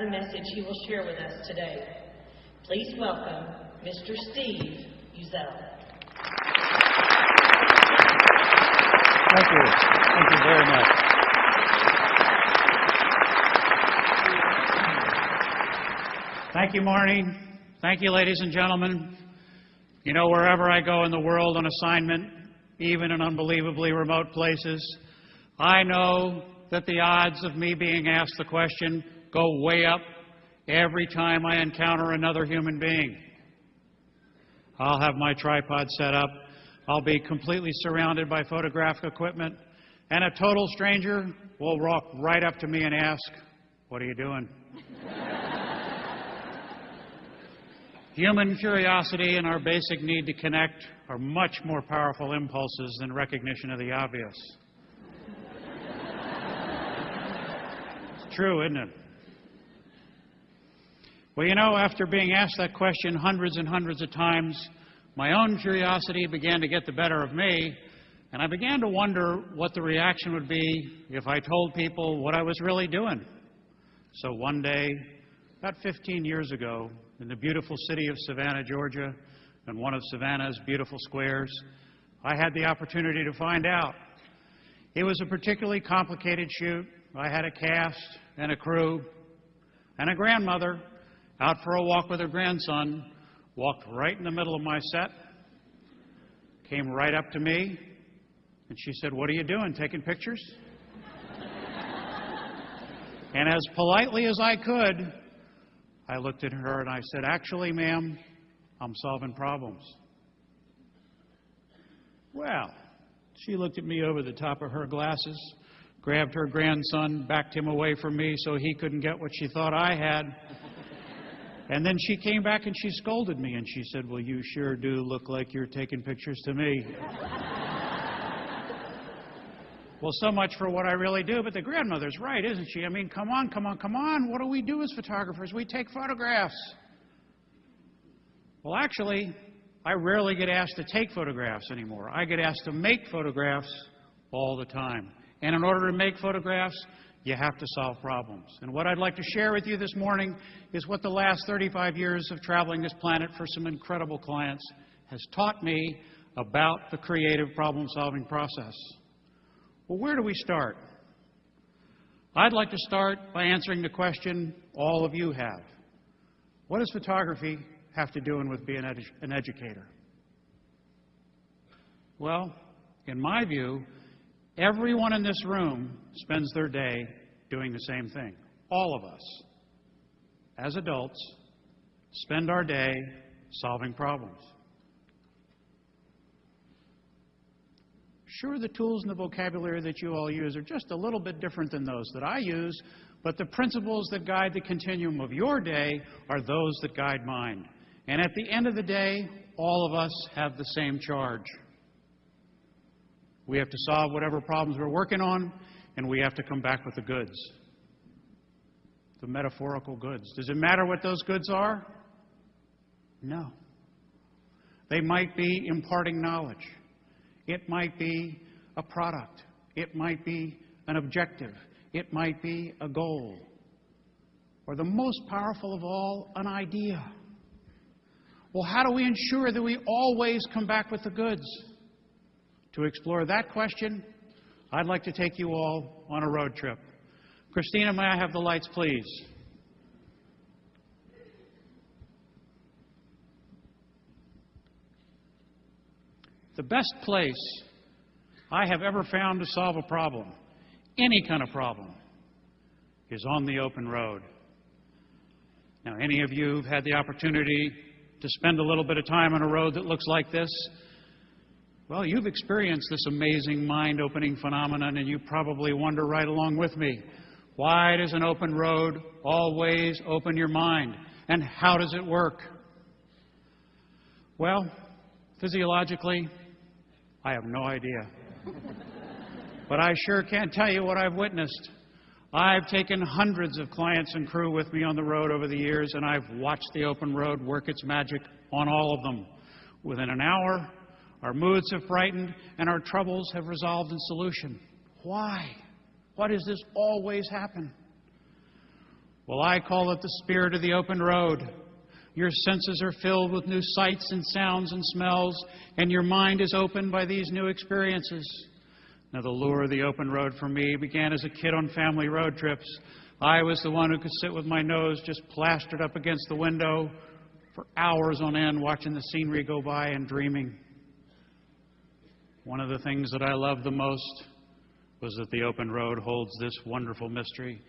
inspiring message he will share with us today. Please welcome Mr. Steve Uzzell. Thank you. Thank you very much. Thank you, Marnie. Thank you, ladies and gentlemen. You know, wherever I go in the world on assignment, even in unbelievably remote places, I know that the odds of me being asked the question go way up every time I encounter another human being. I'll have my tripod set up. I'll be completely surrounded by photographic equipment, and a total stranger will walk right up to me and ask, "What are you doing?" Human curiosity and our basic need to connect are much more powerful impulses than recognition of the obvious. It's true, isn't it? Well, you know, after being asked that question hundreds and hundreds of times, my own curiosity began to get the better of me, and I began to wonder what the reaction would be if I told people what I was really doing. So one day, about 15 years ago, in the beautiful city of Savannah, Georgia, in one of Savannah's beautiful squares, I had the opportunity to find out. It was a particularly complicated shoot. I had a cast and a crew, and a grandmother out for a walk with her grandson walked right in the middle of my set, came right up to me, and she said, "What are you doing, taking pictures?" And as politely as I could, I looked at her and I said, "Actually, ma'am, I'm solving problems." Well, she looked at me over the top of her glasses, grabbed her grandson, backed him away from me so he couldn't get what she thought I had. And then she came back and she scolded me and she said, "Well, you sure do look like you're taking pictures to me." Well, so much for what I really do, but the grandmother's right, isn't she? I mean, come on. What do we do as photographers? We take photographs. Well, actually, I rarely get asked to take photographs anymore. I get asked to make photographs all the time. And in order to make photographs, you have to solve problems. And what I'd like to share with you this morning is what the last 35 years of traveling this planet for some incredible clients has taught me about the creative problem-solving process. Well, where do we start? I'd like to start by answering the question all of you have. What does photography have to do with being an educator? Well, in my view, everyone in this room spends their day doing the same thing. All of us, as adults, spend our day solving problems. Sure, the tools and the vocabulary that you all use are just a little bit different than those that I use, but the principles that guide the continuum of your day are those that guide mine. And at the end of the day, all of us have the same charge. We have to solve whatever problems we're working on, and we have to come back with the goods. The metaphorical goods. Does it matter what those goods are? No. They might be imparting knowledge. It might be a product. It might be an objective. It might be a goal. Or the most powerful of all, an idea. Well, how do we ensure that we always come back with the goods? To explore that question, I'd like to take you all on a road trip. Christina, may I have the lights, please? The best place I have ever found to solve a problem, any kind of problem, is on the open road. Now, any of you who've had the opportunity to spend a little bit of time on a road that looks like this, well, you've experienced this amazing mind-opening phenomenon, and you probably wonder right along with me, why does an open road always open your mind? And how does it work? Well, physiologically, I have no idea. But I sure can't tell you what I've witnessed. I've taken hundreds of clients and crew with me on the road over the years, and I've watched the open road work its magic on all of them. Within an hour, our moods have brightened and our troubles have resolved in solution. Why? Why does this always happen? Well, I call it the spirit of the open road. Your senses are filled with new sights and sounds and smells, and your mind is opened by these new experiences. Now, the lure of the open road for me began as a kid on family road trips. I was the one who could sit with my nose just plastered up against the window for hours on end, watching the scenery go by and dreaming. One of the things that I loved the most was that the open road holds this wonderful mystery.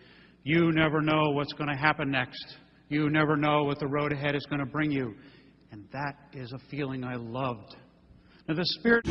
You never know what's going to happen next. You never know what the road ahead is going to bring you. And that is a feeling I loved. Now, the spirit...